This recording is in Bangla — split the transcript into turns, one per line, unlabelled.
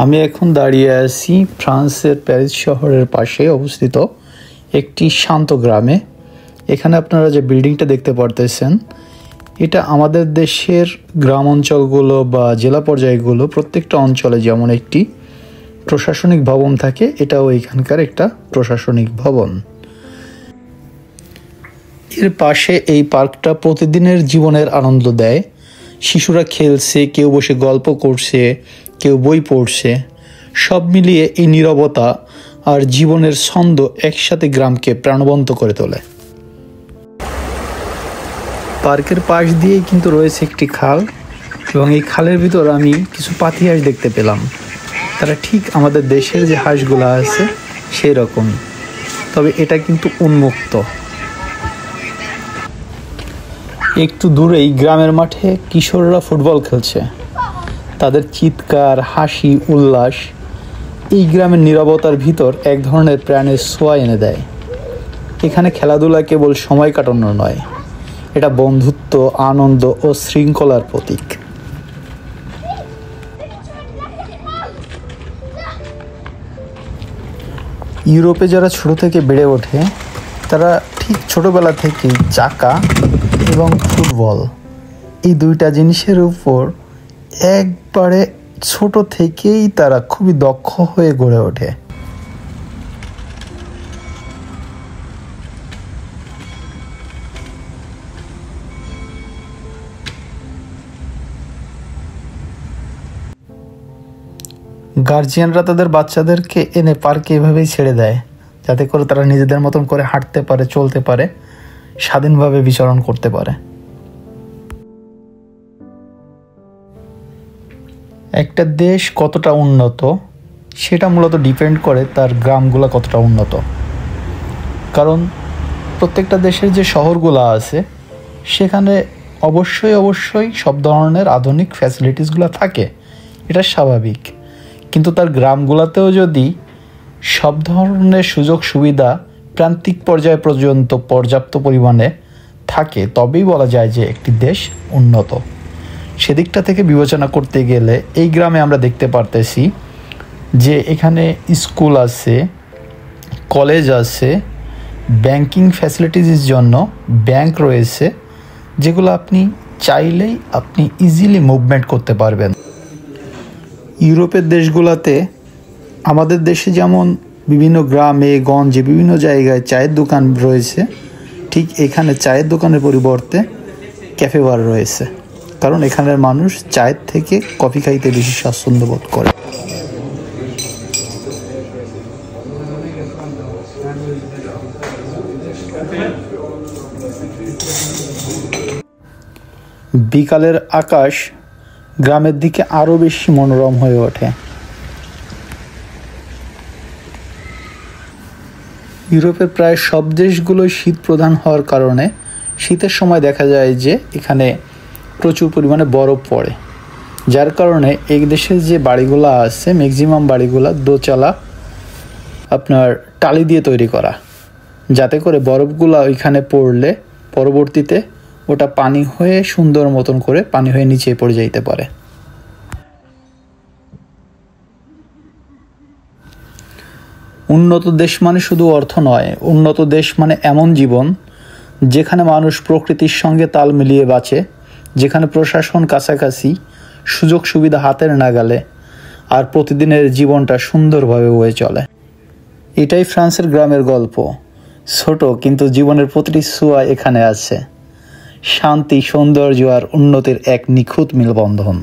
আমি এখন দাঁড়িয়ে আছি ফ্রান্সের প্যারিস শহরের পাশে অবস্থিত একটি শান্ত গ্রামে। এখানে আপনারা যে বিল্ডিংটা দেখতে পারতেছেন, এটা আমাদের দেশের গ্রাম অঞ্চলগুলো বা জেলা পর্যায়গুলো প্রত্যেকটা অঞ্চলে যেমন একটি প্রশাসনিক ভবন থাকে, এটাও এখানকার একটা প্রশাসনিক ভবন। এর পাশে এই পার্কটা প্রতিদিনের জীবনের আনন্দ দেয়। শিশুরা খেলছে, কেউ বসে গল্প করছে, কেউ বই পড়ছে। সব মিলিয়ে এই নীরবতা আর জীবনের ছন্দ একসাথে গ্রামকে প্রাণবন্ত করে তোলে। পার্কের পাশ দিয়েই কিন্তু রয়েছে একটি খাল, এবং এই খালের ভিতর আমি কিছু পাতি হাঁস দেখতে পেলাম। তারা ঠিক আমাদের দেশের যে হাঁসগুলো আছে সেই রকমই, তবে এটা কিন্তু উন্মুক্ত। একটু দূরেই গ্রামের মাঠে কিশোররা ফুটবল খেলছে। তাদের চিৎকার, হাসি, উল্লাস এই গ্রামের নীরবতার ভিতর এক ধরনের প্রাণের ছোঁয়া এনে দেয়। এখানে খেলাধুলা কেবল সময় কাটানো নয়, এটা বন্ধুত্ব, আনন্দ ও শৃঙ্খলার প্রতীক। ইউরোপে যারা ছোট থেকে বেড়ে ওঠে, তারা ঠিক ছোটবেলা থেকেই চাকা এবং ফুটবল এই দুইটা জিনিসের উপর একবারে ছোট থেকেই তারা খুবই দক্ষ হয়ে গড়ে ওঠে। গার্জিয়ানরা তাদের বাচ্চাদেরকে এনে পার্কে এভাবেই ছেড়ে দেয়, যাতে করে তারা নিজেদের মতন করে হাঁটতে পারে, চলতে পারে, স্বাধীনভাবে বিচরণ করতে পারে। একটা দেশ কতটা উন্নত সেটা মূলত ডিপেন্ড করে তার গ্রামগুলো কতটা উন্নত। কারণ প্রত্যেকটা দেশের যে শহরগুলো আছে সেখানে অবশ্যই সব ধরনের আধুনিক ফ্যাসিলিটিসগুলো থাকে, এটা স্বাভাবিক। কিন্তু তার গ্রামগুলোতেও যদি সব ধরনের সুযোগ সুবিধা প্রান্তিক পর্যায় পর্যন্ত পর্যাপ্ত পরিমাণে থাকে, তবেই বলা যায় যে একটি দেশ উন্নত। সেদিকটা থেকে বিবেচনা করতে গেলে এই গ্রামে আমরা দেখতে পারতেছি যে এখানে স্কুল আছে, কলেজ আছে, ব্যাংকিং ফ্যাসিলিটিসের জন্য ব্যাংক রয়েছে, যেগুলো আপনি চাইলেই আপনি ইজিলি মুভমেন্ট করতে পারবেন। ইউরোপের দেশগুলোতে আমাদের দেশে যেমন বিভিন্ন গ্রামে গঞ্জে বিভিন্ন জায়গায় চায়ের দোকান রয়েছে, ঠিক এখানে চায়ের দোকানের পরিবর্তে ক্যাফে বার রয়েছে। কারণ এখানের মানুষ চায়ের থেকে কফি খাইতে বেশি স্বাচ্ছন্দ্য বোধ করে। বিকালের আকাশ গ্রামের দিকে আরও বেশি মনোরম হয়ে ওঠে। ইউরোপের প্রায় সব দেশগুলোই শীত প্রধান হওয়ার কারণে শীতের সময় দেখা যায় যে এখানে প্রচুর পরিমাণে বরফ পড়ে, যার কারণে এই দেশের যে বাড়িগুলো আছে ম্যাক্সিমাম বাড়িগুলো দোতলা আপনার টালি দিয়ে তৈরি করা, যাতে করে বরফগুলো ওইখানে পড়লে পরবর্তীতে ওটা পানি হয়ে সুন্দর মতন করে পানি হয়ে নিচে পড়ে যাইতে পারে। উন্নত দেশ মানে শুধু অর্থ নয়, উন্নত দেশ মানে এমন জীবন যেখানে মানুষ প্রকৃতির সঙ্গে তাল মিলিয়ে বাঁচে, যেখানে প্রশাসন কাছাকাছি, সুযোগ সুবিধা হাতের নাগালে, আর প্রতিদিনের জীবনটা সুন্দরভাবে বয়ে চলে। এটাই ফ্রান্সের গ্রামের গল্প। ছোট কিন্তু জীবনের প্রতিটি ছোঁয়া এখানে আছে। শান্তি, সৌন্দর্য আর উন্নতির এক নিখুঁত মেলবন্ধন।